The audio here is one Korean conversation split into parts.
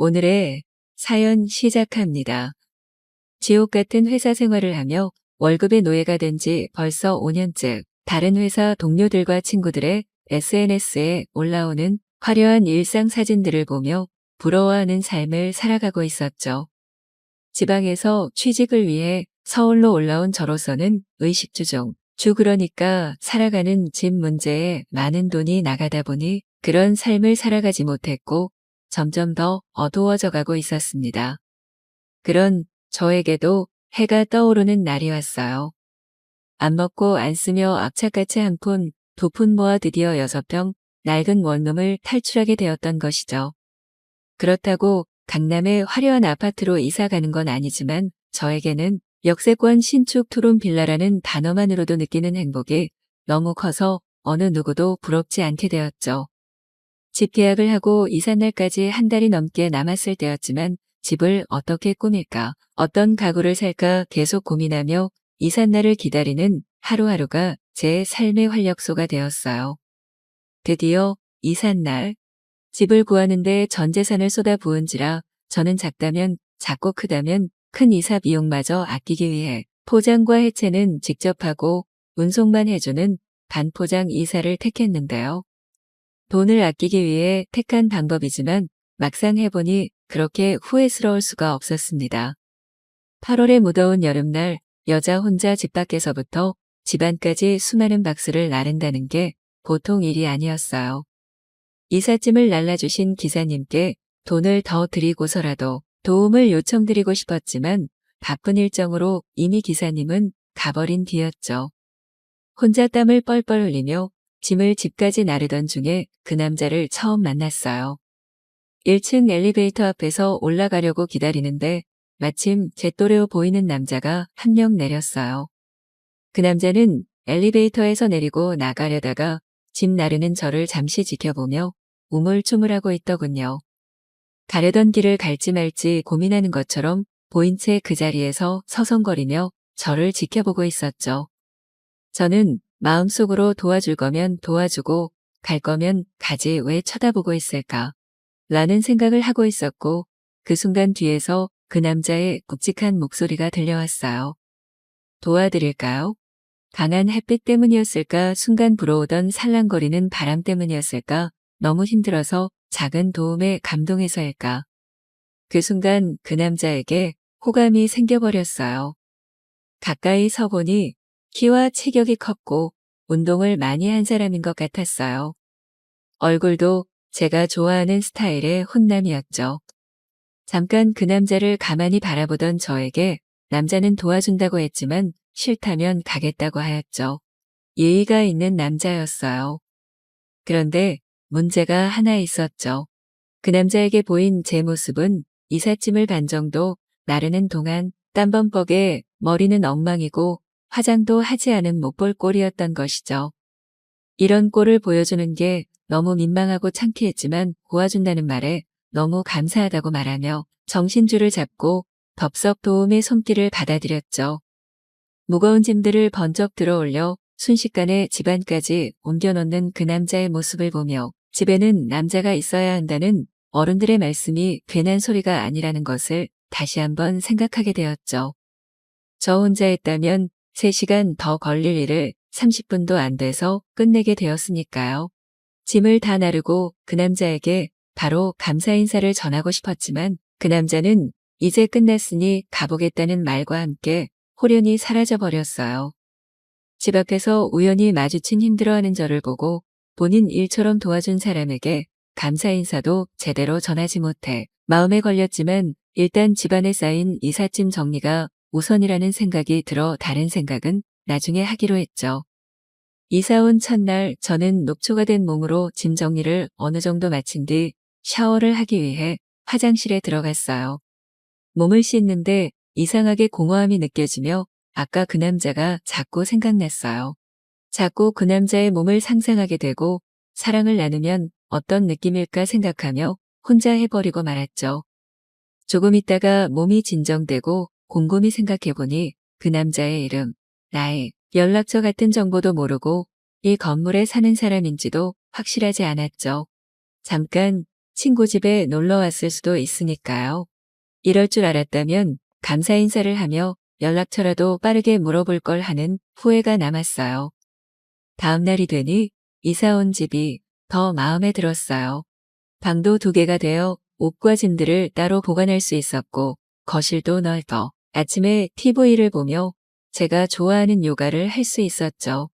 오늘의 사연 시작합니다. 지옥 같은 회사 생활을 하며 월급의 노예가 된 지 벌써 5년째 다른 회사 동료들과 친구들의 SNS에 올라오는 화려한 일상 사진들을 보며 부러워하는 삶을 살아가고 있었죠. 지방에서 취직을 위해 서울로 올라온 저로서는 의식주종, 그러니까 살아가는 집 문제에 많은 돈이 나가다 보니 그런 삶을 살아가지 못했고 점점 더 어두워져 가고 있었습니다. 그런 저에게도 해가 떠오르는 날이 왔어요. 안 먹고 안 쓰며 악착같이 한 푼, 두 푼 모아 드디어 6평 낡은 원룸을 탈출하게 되었던 것이죠. 그렇다고 강남의 화려한 아파트로 이사 가는 건 아니지만 저에게는 역세권 신축 투룸 빌라라는 단어만으로도 느끼는 행복이 너무 커서 어느 누구도 부럽지 않게 되었죠. 집 계약을 하고 이삿날까지 한 달이 넘게 남았을 때였지만 집을 어떻게 꾸밀까, 어떤 가구를 살까 계속 고민하며 이삿날을 기다리는 하루하루가 제 삶의 활력소가 되었어요. 드디어 이삿날, 집을 구하는데 전 재산을 쏟아부은지라 저는 작다면 작고 크다면 큰 이사 비용마저 아끼기 위해 포장과 해체는 직접 하고 운송만 해주는 반포장 이사를 택했는데요. 돈을 아끼기 위해 택한 방법이지만 막상 해보니 그렇게 후회스러울 수가 없었습니다. 8월의 무더운 여름날 여자 혼자 집 밖에서부터 집 안까지 수많은 박스를 나른다는 게 보통 일이 아니었어요. 이삿짐을 날라주신 기사님께 돈을 더 드리고서라도 도움을 요청드리고 싶었지만 바쁜 일정으로 이미 기사님은 가버린 뒤였죠. 혼자 땀을 뻘뻘 흘리며 짐을 집까지 나르던 중에 그 남자를 처음 만났어요. 1층 엘리베이터 앞에서 올라가려고 기다리는데 마침 제 또래로 보이는 남자가 한 명 내렸어요. 그 남자는 엘리베이터에서 내리고 나가려다가 짐 나르는 저를 잠시 지켜보며 우물쭈물하고 있더군요. 가려던 길을 갈지 말지 고민하는 것처럼 보인 채 그 자리에서 서성거리며 저를 지켜보고 있었죠. 저는 마음속으로 도와줄 거면 도와주고 갈 거면 가지 왜 쳐다보고 있을까 라는 생각을 하고 있었고 그 순간 뒤에서 그 남자의 굵직한 목소리가 들려왔어요. 도와드릴까요? 강한 햇빛 때문이었을까 순간 불어오던 살랑거리는 바람 때문이었을까 너무 힘들어서 작은 도움에 감동해서일까. 그 순간 그 남자에게 호감이 생겨버렸어요. 가까이 서보니 키와 체격이 컸고 운동을 많이 한 사람인 것 같았어요. 얼굴도 제가 좋아하는 스타일의 훈남이었죠. 잠깐 그 남자를 가만히 바라보던 저에게 남자는 도와준다고 했지만 싫다면 가겠다고 하였죠. 예의가 있는 남자였어요. 그런데 문제가 하나 있었죠. 그 남자에게 보인 제 모습은 이삿짐을 반 정도 나르는 동안 땀범벅에 머리는 엉망이고 화장도 하지 않은 못볼 꼴이었던 것이죠. 이런 꼴을 보여주는 게 너무 민망하고 창피했지만 도와준다는 말에 너무 감사하다고 말하며 정신줄을 잡고 덥석 도움의 손길을 받아들였죠. 무거운 짐들을 번쩍 들어올려 순식간에 집안까지 옮겨놓는 그 남자의 모습을 보며 집에는 남자가 있어야 한다는 어른들의 말씀이 괜한 소리가 아니라는 것을 다시 한번 생각하게 되었죠. 저 혼자 했다면 3시간 더 걸릴 일을 30분도 안 돼서 끝내게 되었으니까요. 짐을 다 나르고 그 남자에게 바로 감사 인사를 전하고 싶었지만 그 남자는 이제 끝났으니 가보겠다는 말과 함께 호련히 사라져 버렸어요. 집 앞에서 우연히 마주친 힘들어하는 저를 보고 본인 일처럼 도와준 사람에게 감사 인사도 제대로 전하지 못해 마음에 걸렸지만 일단 집안에 쌓인 이삿짐 정리가 우선이라는 생각이 들어 다른 생각은 나중에 하기로 했죠. 이사 온 첫날 저는 녹초가 된 몸으로 짐 정리를 어느 정도 마친 뒤 샤워를 하기 위해 화장실에 들어갔어요. 몸을 씻는데 이상하게 공허함이 느껴지며 아까 그 남자가 자꾸 생각났어요. 자꾸 그 남자의 몸을 상상하게 되고 사랑을 나누면 어떤 느낌일까 생각하며 혼자 해버리고 말았죠. 조금 있다가 몸이 진정되고 곰곰이 생각해보니 그 남자의 이름, 나이, 연락처 같은 정보도 모르고 이 건물에 사는 사람인지도 확실하지 않았죠. 잠깐 친구 집에 놀러 왔을 수도 있으니까요. 이럴 줄 알았다면 감사 인사를 하며 연락처라도 빠르게 물어볼 걸 하는 후회가 남았어요. 다음 날이 되니 이사 온 집이 더 마음에 들었어요. 방도 2개가 되어 옷과 짐들을 따로 보관할 수 있었고 거실도 넓어 아침에 TV를 보며 제가 좋아하는 요가를 할 수 있었죠.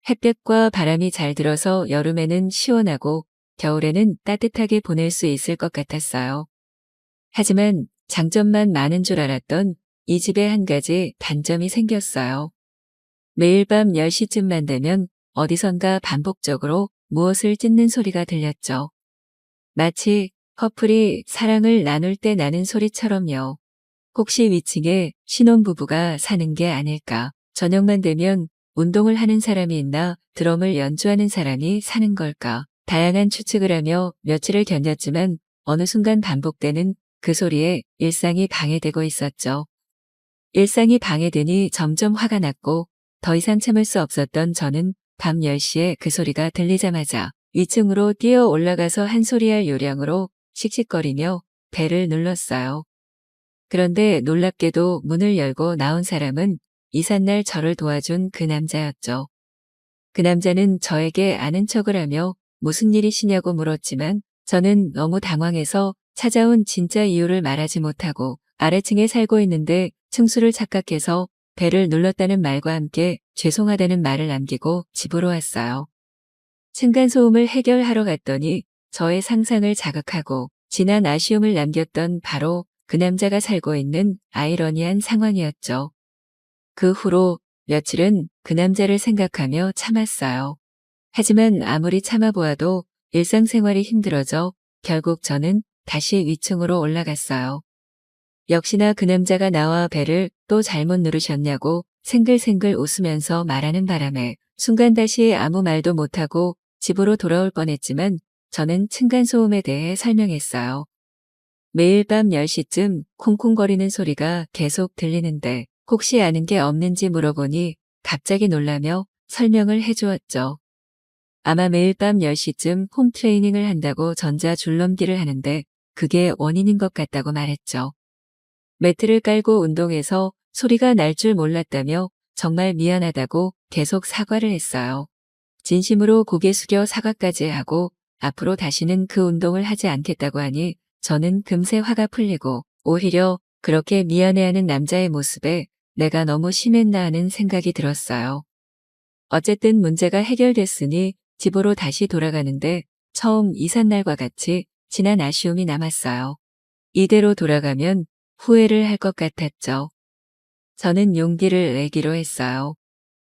햇볕과 바람이 잘 들어서 여름에는 시원하고 겨울에는 따뜻하게 보낼 수 있을 것 같았어요. 하지만 장점만 많은 줄 알았던 이 집에 한 가지 단점이 생겼어요. 매일 밤 10시쯤만 되면 어디선가 반복적으로 무엇을 찢는 소리가 들렸죠. 마치 커플이 사랑을 나눌 때 나는 소리처럼요. 혹시 위층에 신혼부부가 사는 게 아닐까? 저녁만 되면 운동을 하는 사람이 있나 드럼을 연주하는 사람이 사는 걸까? 다양한 추측을 하며 며칠을 견뎠지만 어느 순간 반복되는 그 소리에 일상이 방해되고 있었죠. 일상이 방해되니 점점 화가 났고 더 이상 참을 수 없었던 저는 밤 10시에 그 소리가 들리자마자 위층으로 뛰어 올라가서 한 소리 할 요량으로 씩씩거리며 벨을 눌렀어요. 그런데 놀랍게도 문을 열고 나온 사람은 이삿날 저를 도와준 그 남자였죠. 그 남자는 저에게 아는 척을 하며 무슨 일이시냐고 물었지만 저는 너무 당황해서 찾아온 진짜 이유를 말하지 못하고 아래층에 살고 있는데 층수를 착각해서 벨을 눌렀다는 말과 함께 죄송하다는 말을 남기고 집으로 왔어요. 층간소음을 해결하러 갔더니 저의 상상을 자극하고 지난 아쉬움을 남겼던 바로 그 남자가 살고 있는 아이러니한 상황이었죠. 그 후로 며칠은 그 남자를 생각하며 참았어요. 하지만 아무리 참아보아도 일상생활이 힘들어져 결국 저는 다시 위층으로 올라갔어요. 역시나 그 남자가 나와 벨을 또 잘못 누르셨냐고 생글생글 웃으면서 말하는 바람에 순간 다시 아무 말도 못하고 집으로 돌아올 뻔했지만 저는 층간소음에 대해 설명했어요. 매일 밤 10시쯤 콩콩거리는 소리가 계속 들리는데 혹시 아는 게 없는지 물어보니 갑자기 놀라며 설명을 해주었죠. 아마 매일 밤 10시쯤 홈 트레이닝을 한다고 전자 줄넘기를 하는데 그게 원인인 것 같다고 말했죠. 매트를 깔고 운동해서 소리가 날 줄 몰랐다며 정말 미안하다고 계속 사과를 했어요. 진심으로 고개 숙여 사과까지 하고 앞으로 다시는 그 운동을 하지 않겠다고 하니 저는 금세 화가 풀리고 오히려 그렇게 미안해하는 남자의 모습에 내가 너무 심했나 하는 생각이 들었어요. 어쨌든 문제가 해결됐으니 집으로 다시 돌아가는데 처음 이삿날과 같이 지난 아쉬움이 남았어요. 이대로 돌아가면 후회를 할 것 같았죠. 저는 용기를 내기로 했어요.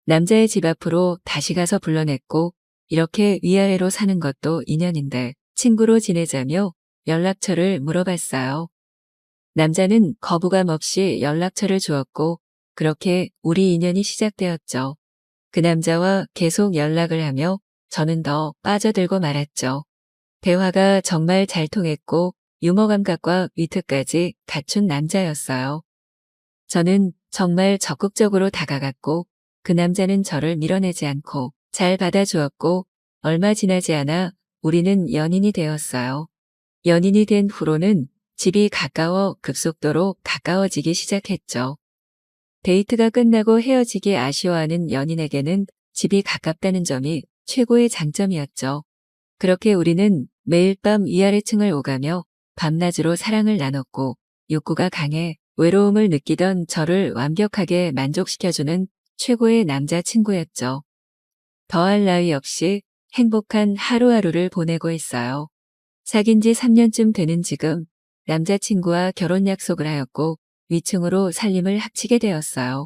남자의 집 앞으로 다시 가서 불러냈고 이렇게 위아래로 사는 것도 인연인데 친구로 지내자며 연락처를 물어봤어요. 남자는 거부감 없이 연락처를 주었고 그렇게 우리 인연이 시작되었죠. 그 남자와 계속 연락을 하며 저는 더 빠져들고 말았죠. 대화가 정말 잘 통했고 유머 감각과 위트까지 갖춘 남자였어요. 저는 정말 적극적으로 다가갔고 그 남자는 저를 밀어내지 않고 잘 받아주었고 얼마 지나지 않아 우리는 연인이 되었어요. 연인이 된 후로는 집이 가까워 급속도로 가까워지기 시작했죠. 데이트가 끝나고 헤어지기 아쉬워하는 연인에게는 집이 가깝다는 점이 최고의 장점이었죠. 그렇게 우리는 매일 밤 위아래층을 오가며 밤낮으로 사랑을 나눴고 욕구가 강해 외로움을 느끼던 저를 완벽하게 만족시켜주는 최고의 남자친구였죠. 더할 나위 없이 행복한 하루하루를 보내고 있어요. 사귄 지 3년쯤 되는 지금 남자친구와 결혼 약속을 하였고 위층으로 살림을 합치게 되었어요.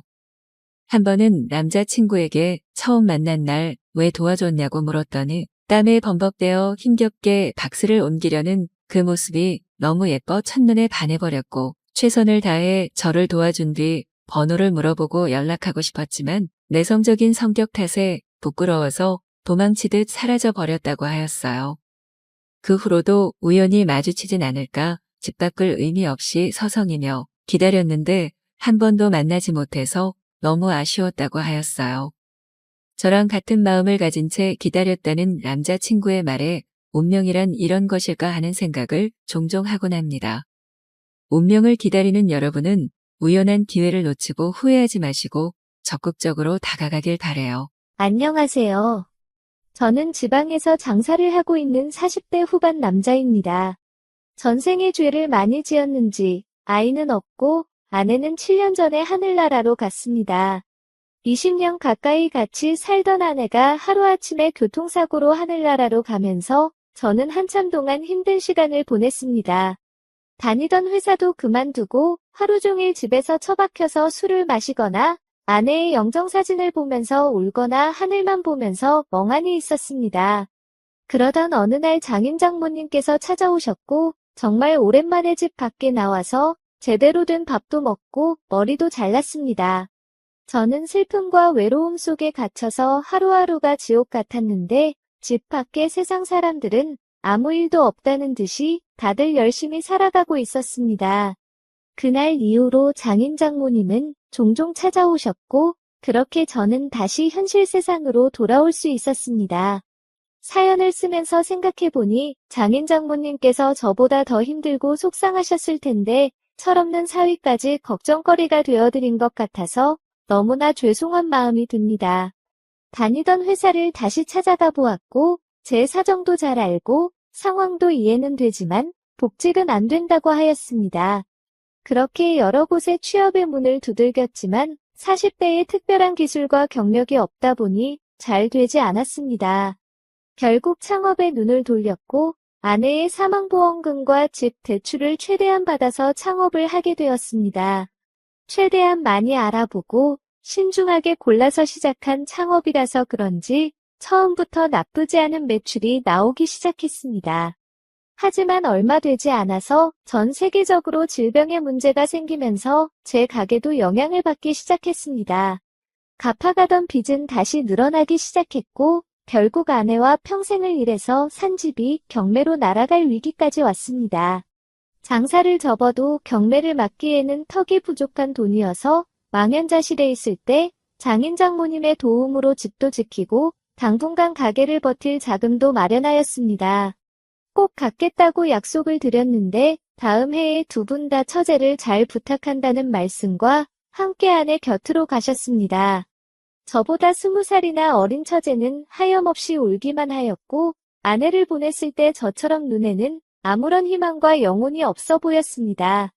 한 번은 남자친구에게 처음 만난 날 왜 도와줬냐고 물었더니 땀에 범벅되어 힘겹게 박스를 옮기려는 그 모습이 너무 예뻐 첫눈에 반해버렸고 최선을 다해 저를 도와준 뒤 번호를 물어보고 연락하고 싶었지만 내성적인 성격 탓에 부끄러워서 도망치듯 사라져 버렸다고 하였어요. 그 후로도 우연히 마주치진 않을까 집 밖을 의미 없이 서성이며 기다렸는데 한 번도 만나지 못해서 너무 아쉬웠다고 하였어요. 저랑 같은 마음을 가진 채 기다렸다는 남자친구의 말에 운명이란 이런 것일까 하는 생각을 종종 하곤 합니다. 운명을 기다리는 여러분은 우연한 기회를 놓치고 후회하지 마시고 적극적으로 다가가길 바래요. 안녕하세요. 저는 지방에서 장사를 하고 있는 40대 후반 남자입니다. 전생에 죄를 많이 지었는지 아이는 없고 아내는 7년 전에 하늘나라로 갔습니다. 20년 가까이 같이 살던 아내가 하루아침에 교통사고로 하늘나라로 가면서 저는 한참 동안 힘든 시간을 보냈습니다. 다니던 회사도 그만두고 하루 종일 집에서 처박혀서 술을 마시거나 아내의 영정사진을 보면서 울거나 하늘만 보면서 멍하니 있었습니다. 그러던 어느 날 장인 장모님께서 찾아오셨고 정말 오랜만에 집 밖에 나와서 제대로 된 밥도 먹고 머리도 잘랐습니다. 저는 슬픔과 외로움 속에 갇혀서 하루하루가 지옥 같았는데 집 밖의 세상 사람들은 아무 일도 없다는 듯이 다들 열심히 살아가고 있었습니다. 그날 이후로 장인 장모님은 종종 찾아오셨고 그렇게 저는 다시 현실 세상으로 돌아올 수 있었습니다. 사연을 쓰면서 생각해보니 장인 장모님께서 저보다 더 힘들고 속상하셨을 텐데 철없는 사위까지 걱정거리가 되어드린 것 같아서 너무나 죄송한 마음이 듭니다. 다니던 회사를 다시 찾아가 보았고 제 사정도 잘 알고 상황도 이해는 되지만 복직은 안 된다고 하였습니다. 그렇게 여러 곳에 취업의 문을 두들겼지만 40대에 특별한 기술과 경력이 없다 보니 잘 되지 않았습니다. 결국 창업에 눈을 돌렸고 아내의 사망보험금과 집 대출을 최대한 받아서 창업을 하게 되었습니다. 최대한 많이 알아보고 신중하게 골라서 시작한 창업이라서 그런지 처음부터 나쁘지 않은 매출이 나오기 시작했습니다. 하지만 얼마 되지 않아서 전 세계적으로 질병의 문제가 생기면서 제 가게도 영향을 받기 시작했습니다. 갚아가던 빚은 다시 늘어나기 시작했고 결국 아내와 평생을 일해서 산 집이 경매로 날아갈 위기까지 왔습니다. 장사를 접어도 경매를 막기에는 턱이 부족한 돈이어서 망연자실해 있을 때 장인 장모님의 도움으로 집도 지키고 당분간 가게를 버틸 자금도 마련하였습니다. 꼭 갚겠다고 약속을 드렸는데 다음 해에 두 분 다 처제를 잘 부탁한다는 말씀과 함께 아내 곁으로 가셨습니다. 저보다 20살이나 어린 처제는 하염없이 울기만 하였고 아내를 보냈을 때 저처럼 눈에는 아무런 희망과 영혼이 없어 보였습니다.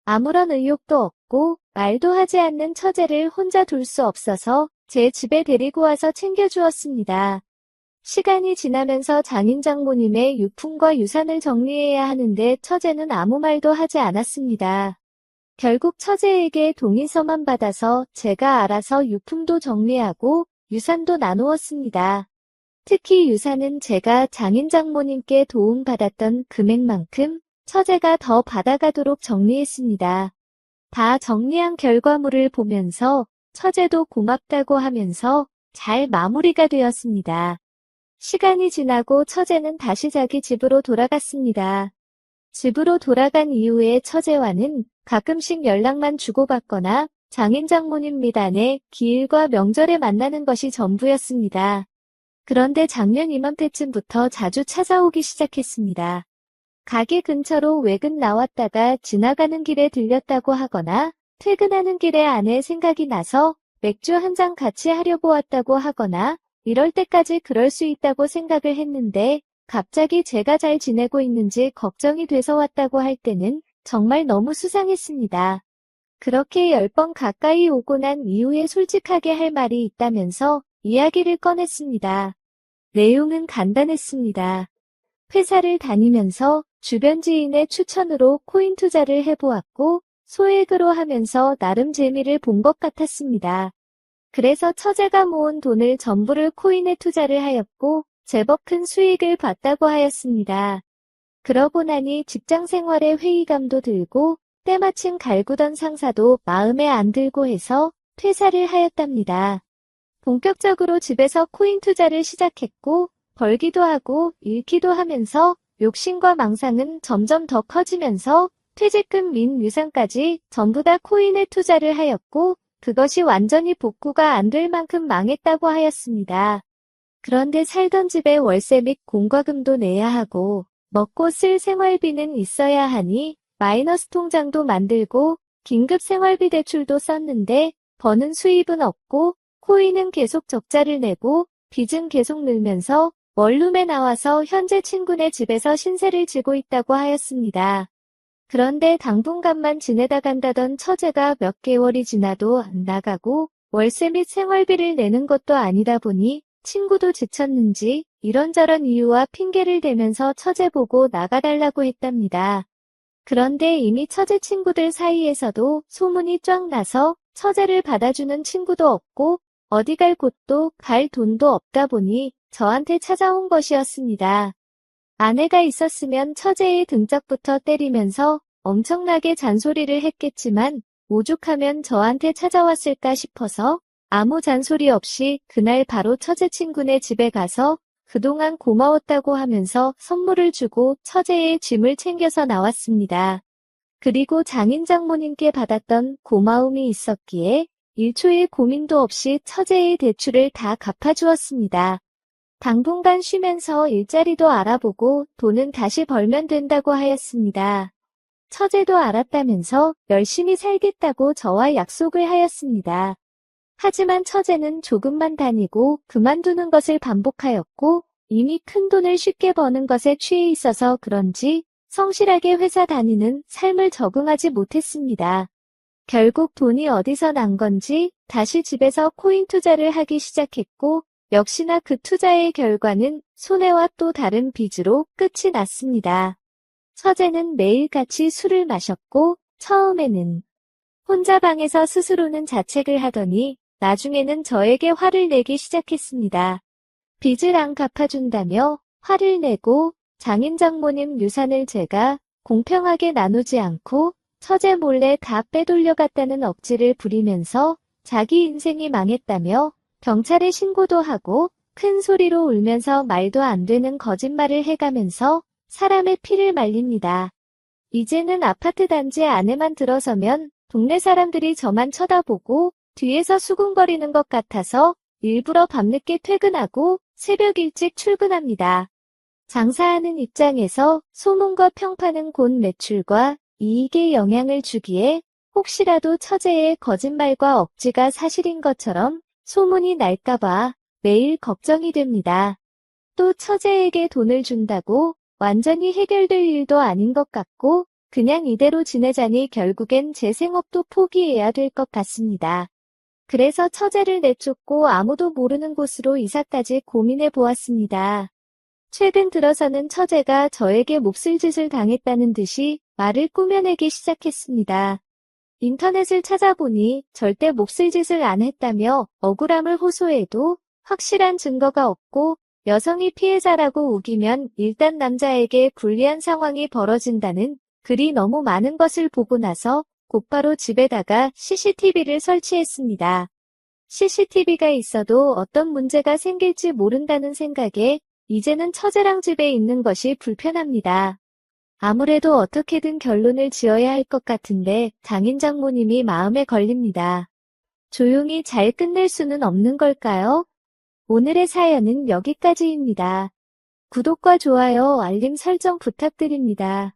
아무런 의욕도 없고 말도 하지 않는 처제를 혼자 둘 수 없어서 제 집에 데리고 와서 챙겨주었습니다. 시간이 지나면서 장인 장모님의 유품과 유산을 정리해야 하는데 처제는 아무 말도 하지 않았습니다. 결국 처제에게 동의서만 받아서 제가 알아서 유품도 정리하고 유산도 나누었습니다. 특히 유산은 제가 장인 장모님께 도움받았던 금액만큼 처제가 더 받아가도록 정리했습니다. 다 정리한 결과물을 보면서 처제도 고맙다고 하면서 잘 마무리가 되었습니다. 시간이 지나고 처제는 다시 자기 집으로 돌아갔습니다. 집으로 돌아간 이후에 처제와는 가끔씩 연락만 주고받거나 장인 장모님 미단에 기일과 명절에 만나는 것이 전부였습니다. 그런데 작년 이맘때쯤부터 자주 찾아오기 시작했습니다. 가게 근처로 외근 나왔다가 지나가는 길에 들렸다고 하거나 퇴근하는 길에 아내 생각이 나서 맥주 한 잔 같이 하려고 왔다고 하거나 이럴 때까지 그럴 수 있다고 생각을 했는데 갑자기 제가 잘 지내고 있는지 걱정이 돼서 왔다고 할 때는 정말 너무 수상했습니다. 그렇게 10번 가까이 오고 난 이후에 솔직하게 할 말이 있다면서 이야기를 꺼냈습니다. 내용은 간단했습니다. 회사를 다니면서 주변 지인의 추천으로 코인 투자를 해보았고 소액으로 하면서 나름 재미를 본 것 같았습니다. 그래서 처제가 모은 돈을 전부를 코인에 투자를 하였고 제법 큰 수익을 봤다고 하였습니다. 그러고 나니 직장 생활에 회의감도 들고 때마침 갈구던 상사도 마음에 안 들고 해서 퇴사를 하였답니다. 본격적으로 집에서 코인 투자를 시작했고 벌기도 하고 잃기도 하면서 욕심과 망상은 점점 더 커지면서 퇴직금 민 유산까지 전부 다 코인에 투자를 하였고 그것이 완전히 복구가 안 될 만큼 망했다고 하였습니다. 그런데 살던 집에 월세 및 공과금도 내야 하고 먹고 쓸 생활비는 있어야 하니 마이너스 통장도 만들고 긴급 생활비 대출도 썼는데 버는 수입은 없고 코인은 계속 적자를 내고 빚은 계속 늘면서 원룸에 나와서 현재 친구네 집에서 신세를 지고 있다고 하였습니다. 그런데 당분간만 지내다 간다던 처제가 몇 개월이 지나도 안 나가고 월세 및 생활비를 내는 것도 아니다 보니 친구도 지쳤는지 이런저런 이유와 핑계를 대면서 처제 보고 나가달라고 했답니다. 그런데 이미 처제 친구들 사이에서도 소문이 쫙 나서 처제를 받아주는 친구도 없고 어디 갈 곳도 갈 돈도 없다 보니 저한테 찾아온 것이었습니다. 아내가 있었으면 처제의 등짝부터 때리면서 엄청나게 잔소리를 했겠지만 오죽하면 저한테 찾아왔을까 싶어서 아무 잔소리 없이 그날 바로 처제 친구네 집에 가서 그동안 고마웠다고 하면서 선물을 주고 처제의 짐을 챙겨서 나왔습니다. 그리고 장인 장모님께 받았던 고마움이 있었기에 1초의 고민도 없이 처제의 대출을 다 갚아주었습니다. 당분간 쉬면서 일자리도 알아보고 돈은 다시 벌면 된다고 하였습니다. 처제도 알았다면서 열심히 살겠다고 저와 약속을 하였습니다. 하지만 처제는 조금만 다니고 그만두는 것을 반복하였고 이미 큰 돈을 쉽게 버는 것에 취해 있어서 그런지 성실하게 회사 다니는 삶을 적응하지 못했습니다. 결국 돈이 어디서 난 건지 다시 집에서 코인 투자를 하기 시작했고 역시나 그 투자의 결과는 손해와 또 다른 빚으로 끝이 났습니다. 처제는 매일같이 술을 마셨고 처음에는 혼자 방에서 스스로는 자책을 하더니 나중에는 저에게 화를 내기 시작했습니다. 빚을 안 갚아준다며 화를 내고 장인 장모님 유산을 제가 공평하게 나누지 않고 처제 몰래 다 빼돌려갔다는 억지를 부리면서 자기 인생이 망했다며 경찰에 신고도 하고 큰 소리로 울면서 말도 안 되는 거짓말을 해가면서 사람의 피를 말립니다. 이제는 아파트 단지 안에만 들어서면 동네 사람들이 저만 쳐다보고 뒤에서 수군거리는 것 같아서 일부러 밤늦게 퇴근하고 새벽 일찍 출근합니다. 장사하는 입장에서 소문과 평판은 곧 매출과 이익에 영향을 주기에 혹시라도 처제의 거짓말과 억지가 사실인 것처럼 소문이 날까봐 매일 걱정이 됩니다. 또 처제에게 돈을 준다고 완전히 해결될 일도 아닌 것 같고 그냥 이대로 지내자니 결국엔 제 생업도 포기해야 될 것 같습니다. 그래서 처제를 내쫓고 아무도 모르는 곳으로 이사까지 고민해 보았습니다. 최근 들어서는 처제가 저에게 몹쓸 짓을 당했다는 듯이 말을 꾸며내기 시작했습니다. 인터넷을 찾아보니 절대 몹쓸 짓을 안 했다며 억울함을 호소해도 확실한 증거가 없고 여성이 피해자라고 우기면 일단 남자에게 불리한 상황이 벌어진다는 글이 너무 많은 것을 보고 나서 곧바로 집에다가 CCTV를 설치했습니다. CCTV가 있어도 어떤 문제가 생길지 모른다는 생각에 이제는 처제랑 집에 있는 것이 불편합니다. 아무래도 어떻게든 결론을 지어야 할 것 같은데 장인 장모님이 마음에 걸립니다. 조용히 잘 끝낼 수는 없는 걸까요? 오늘의 사연은 여기까지입니다. 구독과 좋아요, 알림 설정 부탁드립니다.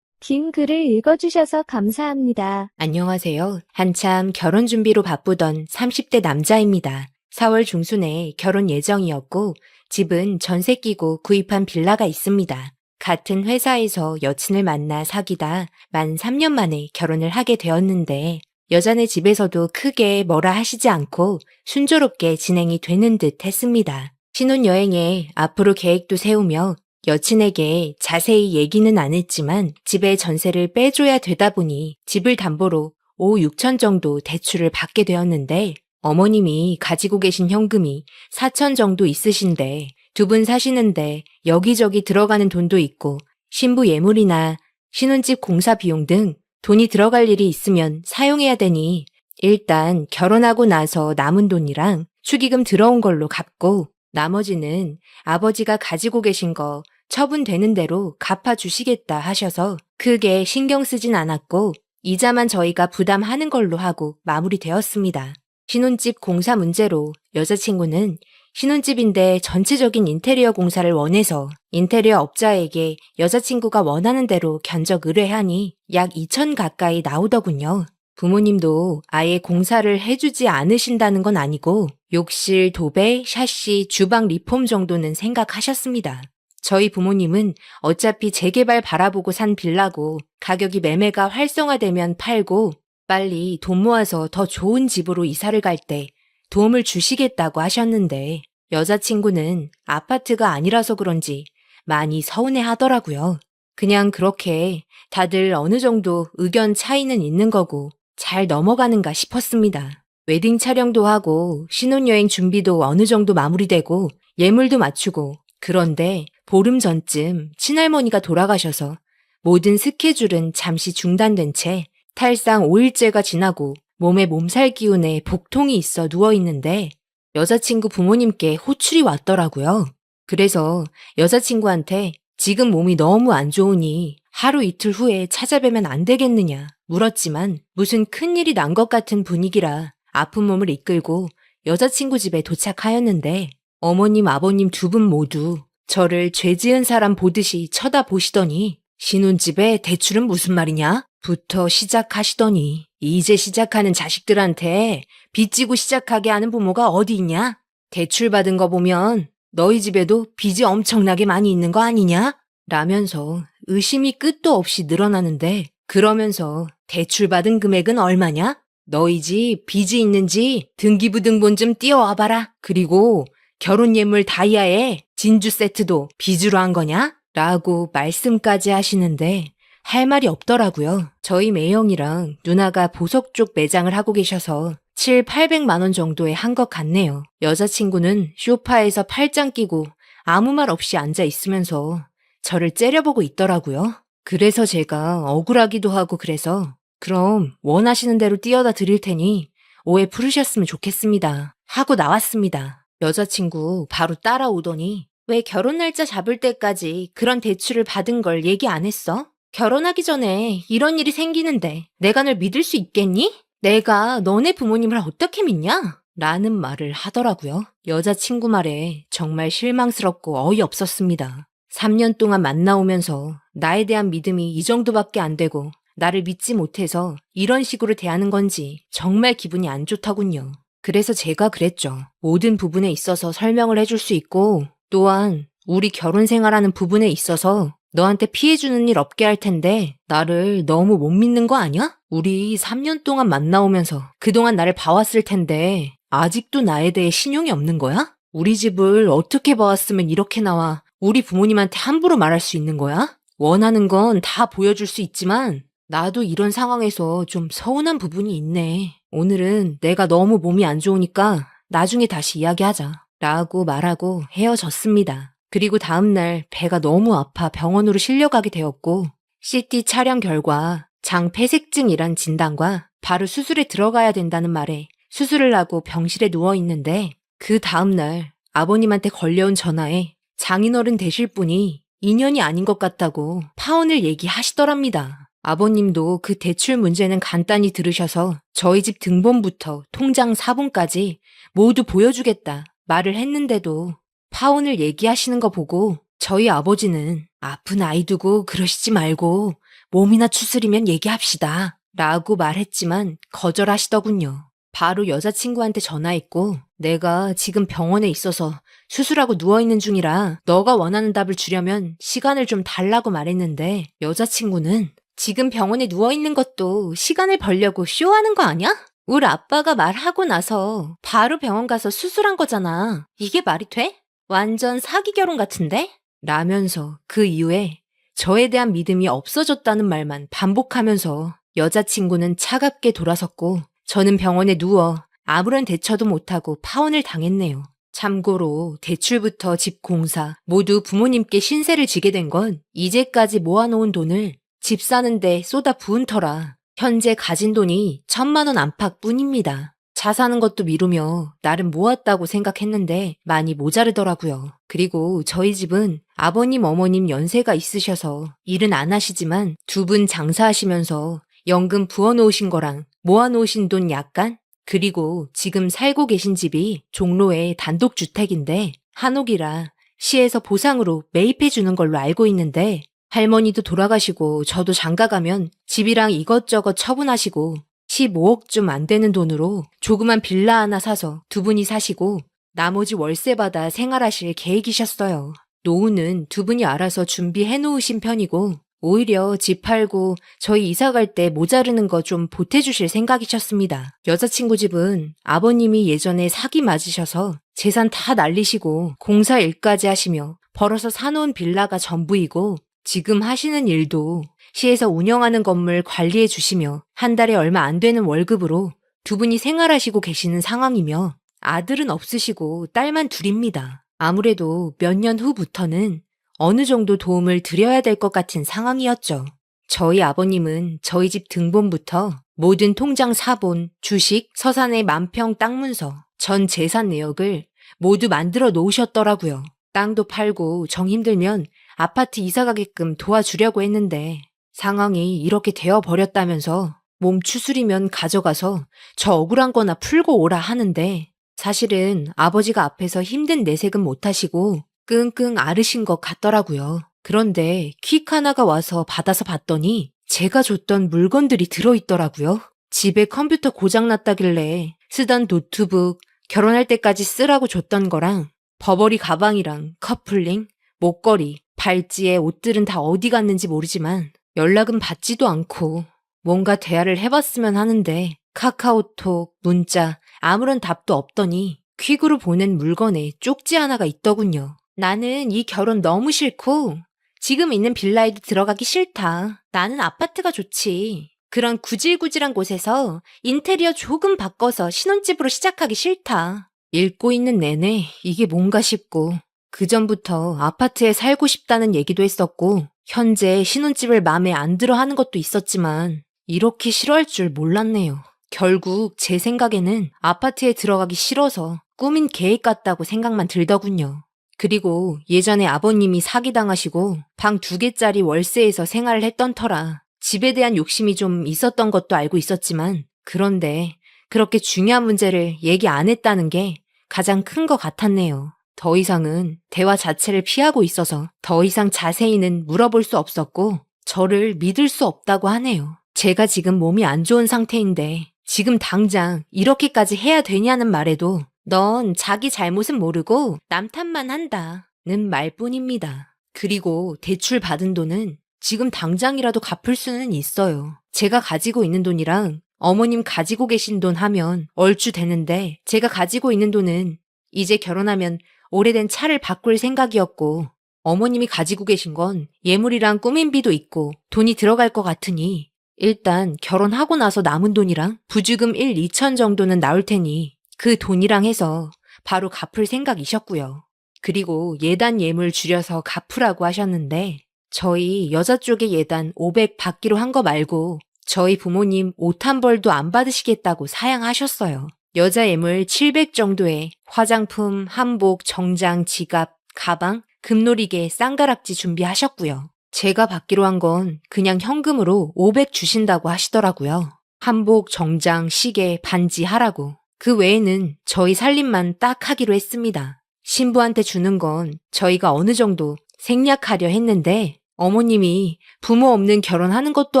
긴 글을 읽어주셔서 감사합니다. 안녕하세요. 한참 결혼 준비로 바쁘던 30대 남자입니다. 4월 중순에 결혼 예정이었고 집은 전세 끼고 구입한 빌라가 있습니다. 같은 회사에서 여친을 만나 사귀다 만 3년 만에 결혼을 하게 되었는데 여자네 집에서도 크게 뭐라 하시지 않고 순조롭게 진행이 되는 듯 했습니다. 신혼여행에 앞으로 계획도 세우며 여친에게 자세히 얘기는 안 했지만 집에 전세를 빼줘야 되다 보니 집을 담보로 5, 6천 정도 대출을 받게 되었는데 어머님이 가지고 계신 현금이 4천 정도 있으신데 두 분 사시는데 여기저기 들어가는 돈도 있고 신부 예물이나 신혼집 공사 비용 등 돈이 들어갈 일이 있으면 사용해야 되니 일단 결혼하고 나서 남은 돈이랑 축의금 들어온 걸로 갚고 나머지는 아버지가 가지고 계신 거 처분되는 대로 갚아주시겠다 하셔서 크게 신경 쓰진 않았고 이자만 저희가 부담하는 걸로 하고 마무리되었습니다. 신혼집 공사 문제로 여자친구는 신혼집인데 전체적인 인테리어 공사를 원해서 인테리어 업자에게 여자친구가 원하는 대로 견적 의뢰하니 약 2천 가까이 나오더군요. 부모님도 아예 공사를 해주지 않으신다는 건 아니고 욕실, 도배, 샤시, 주방 리폼 정도는 생각하셨습니다. 저희 부모님은 어차피 재개발 바라보고 산 빌라고 가격이 매매가 활성화되면 팔고 빨리 돈 모아서 더 좋은 집으로 이사를 갈 때 도움을 주시겠다고 하셨는데 여자친구는 아파트가 아니라서 그런지 많이 서운해 하더라고요. 그냥 그렇게 다들 어느 정도 의견 차이는 있는 거고 잘 넘어가는가 싶었습니다. 웨딩 촬영도 하고 신혼여행 준비도 어느 정도 마무리되고 예물도 맞추고 그런데 보름 전쯤 친할머니가 돌아가셔서 모든 스케줄은 잠시 중단된 채 탈상 5일째가 지나고 몸에 몸살 기운에 복통이 있어 누워있는데 여자친구 부모님께 호출이 왔더라고요. 그래서 여자친구한테 지금 몸이 너무 안 좋으니 하루 이틀 후에 찾아뵈면 안 되겠느냐 물었지만 무슨 큰일이 난 것 같은 분위기라 아픈 몸을 이끌고 여자친구 집에 도착하였는데 어머님 아버님 두 분 모두 저를 죄 지은 사람 보듯이 쳐다보시더니 신혼집에 대출은 무슨 말이냐? 부터 시작하시더니 이제 시작하는 자식들한테 빚지고 시작하게 하는 부모가 어디 있냐? 대출 받은 거 보면 너희 집에도 빚이 엄청나게 많이 있는 거 아니냐? 라면서 의심이 끝도 없이 늘어나는데 그러면서 대출 받은 금액은 얼마냐? 너희 집 빚이 있는지 등기부등본 좀 띄워와 봐라. 그리고 결혼 예물 다이아에 진주 세트도 빚으로 한 거냐? 라고 말씀까지 하시는데 할 말이 없더라고요. 저희 매형이랑 누나가 보석 쪽 매장을 하고 계셔서 700~800만 원 정도에 한 것 같네요. 여자친구는 소파에서 팔짱 끼고 아무 말 없이 앉아 있으면서 저를 째려보고 있더라고요. 그래서 제가 억울하기도 하고 그래서 그럼 원하시는 대로 띄워다 드릴 테니 오해 풀으셨으면 좋겠습니다. 하고 나왔습니다. 여자친구 바로 따라오더니 왜 결혼 날짜 잡을 때까지 그런 대출을 받은 걸 얘기 안 했어? 결혼하기 전에 이런 일이 생기는데 내가 널 믿을 수 있겠니? 내가 너네 부모님을 어떻게 믿냐? 라는 말을 하더라고요. 여자친구 말에 정말 실망스럽고 어이없었습니다. 3년 동안 만나오면서 나에 대한 믿음이 이 정도밖에 안 되고 나를 믿지 못해서 이런 식으로 대하는 건지 정말 기분이 안 좋더군요. 그래서 제가 그랬죠. 모든 부분에 있어서 설명을 해줄 수 있고 또한 우리 결혼 생활하는 부분에 있어서 너한테 피해주는 일 없게 할 텐데 나를 너무 못 믿는 거 아니야? 우리 3년 동안 만나오면서 그동안 나를 봐왔을 텐데 아직도 나에 대해 신용이 없는 거야? 우리 집을 어떻게 봐왔으면 이렇게 나와 우리 부모님한테 함부로 말할 수 있는 거야? 원하는 건 다 보여줄 수 있지만 나도 이런 상황에서 좀 서운한 부분이 있네. 오늘은 내가 너무 몸이 안 좋으니까 나중에 다시 이야기하자. 라고 말하고 헤어졌습니다. 그리고 다음날 배가 너무 아파 병원으로 실려가게 되었고 CT 촬영 결과 장폐색증이란 진단과 바로 수술에 들어가야 된다는 말에 수술을 하고 병실에 누워있는데 그 다음날 아버님한테 걸려온 전화에 장인어른 되실 분이 인연이 아닌 것 같다고 파혼을 얘기하시더랍니다. 아버님도 그 대출 문제는 간단히 들으셔서 저희 집 등본부터 통장 사본까지 모두 보여주겠다 말을 했는데도 파혼을 얘기하시는 거 보고 저희 아버지는 아픈 아이 두고 그러시지 말고 몸이나 추스리면 얘기합시다 라고 말했지만 거절하시더군요. 바로 여자친구한테 전화했고 내가 지금 병원에 있어서 수술하고 누워있는 중이라 너가 원하는 답을 주려면 시간을 좀 달라고 말했는데 여자친구는 지금 병원에 누워있는 것도 시간을 벌려고 쇼하는 거 아니야? 우리 아빠가 말하고 나서 바로 병원 가서 수술한 거잖아. 이게 말이 돼? 완전 사기 결혼 같은데? 라면서 그 이후에 저에 대한 믿음이 없어졌다는 말만 반복하면서 여자친구는 차갑게 돌아섰고 저는 병원에 누워 아무런 대처도 못하고 파혼을 당했네요. 참고로 대출부터 집 공사 모두 부모님께 신세를 지게 된 건 이제까지 모아놓은 돈을 집 사는데 쏟아 부은 터라 현재 가진 돈이 1,000만 원 안팎뿐입니다. 차 사는 것도 미루며 나름 모았다고 생각했는데 많이 모자르더라고요. 그리고 저희 집은 아버님 어머님 연세가 있으셔서 일은 안 하시지만 두 분 장사하시면서 연금 부어놓으신 거랑 모아놓으신 돈 약간 그리고 지금 살고 계신 집이 종로의 단독주택인데 한옥이라 시에서 보상으로 매입해 주는 걸로 알고 있는데 할머니도 돌아가시고 저도 장가가면 집이랑 이것저것 처분하시고 15억쯤 안 되는 돈으로 조그만 빌라 하나 사서 두 분이 사시고 나머지 월세 받아 생활하실 계획이셨어요. 노후는 두 분이 알아서 준비해 놓으신 편이고 오히려 집 팔고 저희 이사 갈 때 모자르는 거 좀 보태주실 생각이셨습니다. 여자친구 집은 아버님이 예전에 사기 맞으셔서 재산 다 날리시고 공사 일까지 하시며 벌어서 사놓은 빌라가 전부이고 지금 하시는 일도 시에서 운영하는 건물 관리해 주시며 한 달에 얼마 안 되는 월급으로 두 분이 생활하시고 계시는 상황이며 아들은 없으시고 딸만 둘입니다. 아무래도 몇 년 후부터는 어느 정도 도움을 드려야 될 것 같은 상황이었죠. 저희 아버님은 저희 집 등본부터 모든 통장 사본, 주식, 서산의 만평 땅 문서, 전 재산 내역을 모두 만들어 놓으셨더라고요. 땅도 팔고 정 힘들면 아파트 이사 가게끔 도와주려고 했는데 상황이 이렇게 되어버렸다면서 몸 추스리면 가져가서 저 억울한 거나 풀고 오라 하는데 사실은 아버지가 앞에서 힘든 내색은 못하시고 끙끙 앓으신 것 같더라고요. 그런데 퀵 하나가 와서 받아서 봤더니 제가 줬던 물건들이 들어있더라고요. 집에 컴퓨터 고장났다길래 쓰던 노트북, 결혼할 때까지 쓰라고 줬던 거랑 버버리 가방이랑 커플링, 목걸이, 발찌에 옷들은 다 어디 갔는지 모르지만 연락은 받지도 않고 뭔가 대화를 해봤으면 하는데 카카오톡, 문자 아무런 답도 없더니 퀵으로 보낸 물건에 쪽지 하나가 있더군요. 나는 이 결혼 너무 싫고 지금 있는 빌라에도 들어가기 싫다. 나는 아파트가 좋지. 그런 구질구질한 곳에서 인테리어 조금 바꿔서 신혼집으로 시작하기 싫다. 읽고 있는 내내 이게 뭔가 싶고 그전부터 아파트에 살고 싶다는 얘기도 했었고 현재 신혼집을 마음에 안 들어 하는 것도 있었지만 이렇게 싫어할 줄 몰랐네요. 결국 제 생각에는 아파트에 들어가기 싫어서 꾸민 계획 같다고 생각만 들더군요. 그리고 예전에 아버님이 사기당하시고 방 2개짜리 월세에서 생활을 했던 터라 집에 대한 욕심이 좀 있었던 것도 알고 있었지만 그런데 그렇게 중요한 문제를 얘기 안 했다는 게 가장 큰 것 같았네요. 더 이상은 대화 자체를 피하고 있어서 더 이상 자세히는 물어볼 수 없었고 저를 믿을 수 없다고 하네요. 제가 지금 몸이 안 좋은 상태인데 지금 당장 이렇게까지 해야 되냐는 말에도 넌 자기 잘못은 모르고 남 탓만 한다는 말뿐입니다. 그리고 대출 받은 돈은 지금 당장이라도 갚을 수는 있어요. 제가 가지고 있는 돈이랑 어머님 가지고 계신 돈 하면 얼추 되는데 제가 가지고 있는 돈은 이제 결혼하면 오래된 차를 바꿀 생각이었고 어머님이 가지고 계신 건 예물이랑 꾸민비도 있고 돈이 들어갈 것 같으니 일단 결혼하고 나서 남은 돈이랑 부주금 1, 2천 정도는 나올 테니 그 돈이랑 해서 바로 갚을 생각이셨고요. 그리고 예단 예물 줄여서 갚으라고 하셨는데 저희 여자 쪽에 예단 500 받기로 한 거 말고 저희 부모님 옷 한 벌도 안 받으시겠다고 사양하셨어요. 여자 예물 700 정도에 화장품, 한복, 정장, 지갑, 가방, 금놀이개, 쌍가락지 준비하셨고요. 제가 받기로 한 건 그냥 현금으로 500 주신다고 하시더라고요. 한복, 정장, 시계, 반지 하라고. 그 외에는 저희 살림만 딱 하기로 했습니다. 신부한테 주는 건 저희가 어느 정도 생략하려 했는데 어머님이 부모 없는 결혼하는 것도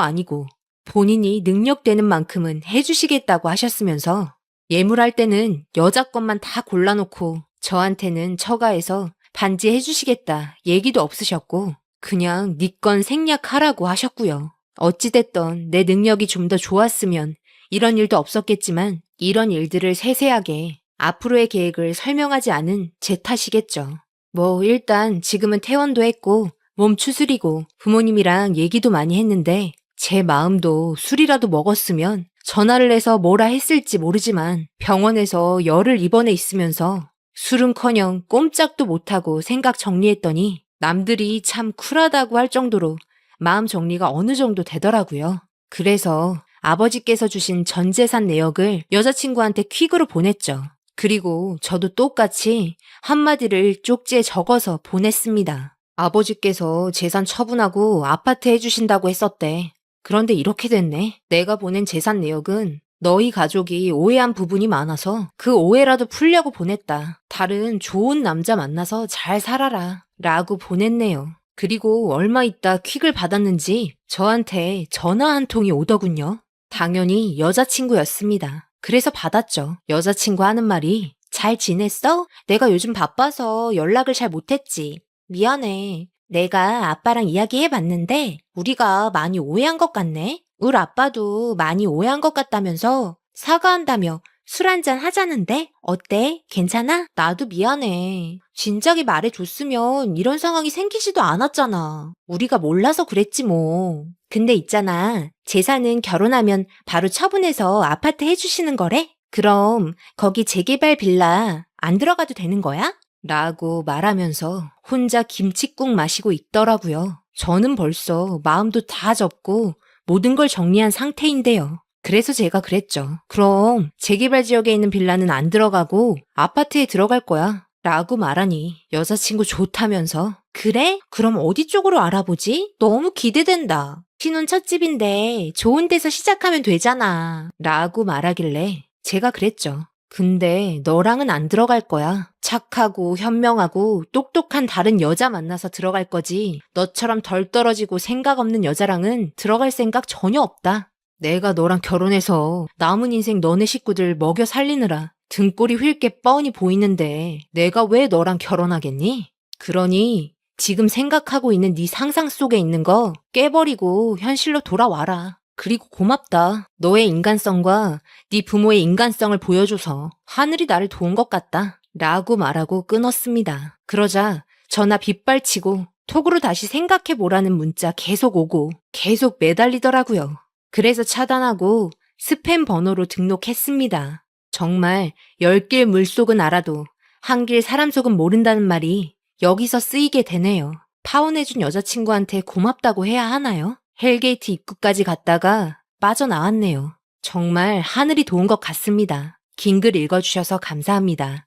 아니고 본인이 능력되는 만큼은 해주시겠다고 하셨으면서 예물할 때는 여자 것만 다 골라놓고 저한테는 처가에서 반지 해주시겠다 얘기도 없으셨고 그냥 네 건 생략하라고 하셨고요. 어찌됐던 내 능력이 좀 더 좋았으면 이런 일도 없었겠지만 이런 일들을 세세하게 앞으로의 계획을 설명하지 않은 제 탓이겠죠. 뭐 일단 지금은 퇴원도 했고 몸 추스리고 부모님이랑 얘기도 많이 했는데 제 마음도 술이라도 먹었으면 전화를 해서 뭐라 했을지 모르지만 병원에서 열을 입원해 있으면서 술은커녕 꼼짝도 못하고 생각 정리했더니 남들이 참 쿨하다고 할 정도로 마음 정리가 어느 정도 되더라고요. 그래서 아버지께서 주신 전 재산 내역을 여자친구한테 퀵으로 보냈죠. 그리고 저도 똑같이 한마디를 쪽지에 적어서 보냈습니다. 아버지께서 재산 처분하고 아파트 해주신다고 했었대. 그런데 이렇게 됐네. 내가 보낸 재산 내역은 너희 가족이 오해한 부분이 많아서 그 오해라도 풀려고 보냈다. 다른 좋은 남자 만나서 잘 살아라. 라고 보냈네요. 그리고 얼마 있다 퀵을 받았는지 저한테 전화 한 통이 오더군요. 당연히 여자친구였습니다. 그래서 받았죠. 여자친구 하는 말이 잘 지냈어? 내가 요즘 바빠서 연락을 잘 못했지. 미안해. 내가 아빠랑 이야기해봤는데 우리가 많이 오해한 것 같네. 우리 아빠도 많이 오해한 것 같다면서 사과한다며 술 한잔 하자는데 어때? 괜찮아? 나도 미안해. 진작에 말해줬으면 이런 상황이 생기지도 않았잖아. 우리가 몰라서 그랬지 뭐. 근데 있잖아. 재산은 결혼하면 바로 처분해서 아파트 해주시는 거래? 그럼 거기 재개발 빌라 안 들어가도 되는 거야? 라고 말하면서 혼자 김칫국 마시고 있더라고요. 저는 벌써 마음도 다 접고 모든 걸 정리한 상태인데요. 그래서 제가 그랬죠. 그럼 재개발 지역에 있는 빌라는 안 들어가고 아파트에 들어갈 거야. 라고 말하니 여자친구 좋다면서 그래? 그럼 어디 쪽으로 알아보지? 너무 기대된다. 신혼 첫 집인데 좋은 데서 시작하면 되잖아. 라고 말하길래 제가 그랬죠. 근데 너랑은 안 들어갈 거야. 착하고 현명하고 똑똑한 다른 여자 만나서 들어갈 거지. 너처럼 덜 떨어지고 생각 없는 여자랑은 들어갈 생각 전혀 없다. 내가 너랑 결혼해서 남은 인생 너네 식구들 먹여 살리느라 등골이 휜 게 뻔히 보이는데 내가 왜 너랑 결혼하겠니? 그러니 지금 생각하고 있는 네 상상 속에 있는 거 깨버리고 현실로 돌아와라. 그리고 고맙다. 너의 인간성과 네 부모의 인간성을 보여줘서 하늘이 나를 도운 것 같다. 라고 말하고 끊었습니다. 그러자 전화 빗발치고 톡으로 다시 생각해보라는 문자 계속 오고 계속 매달리더라고요. 그래서 차단하고 스팸 번호로 등록했습니다. 정말 10길 물속은 알아도 한 길 사람 속은 모른다는 말이 여기서 쓰이게 되네요. 파혼해준 여자친구한테 고맙다고 해야 하나요? 헬게이트 입구까지 갔다가 빠져나왔네요. 정말 하늘이 도운 것 같습니다. 긴 글 읽어주셔서 감사합니다.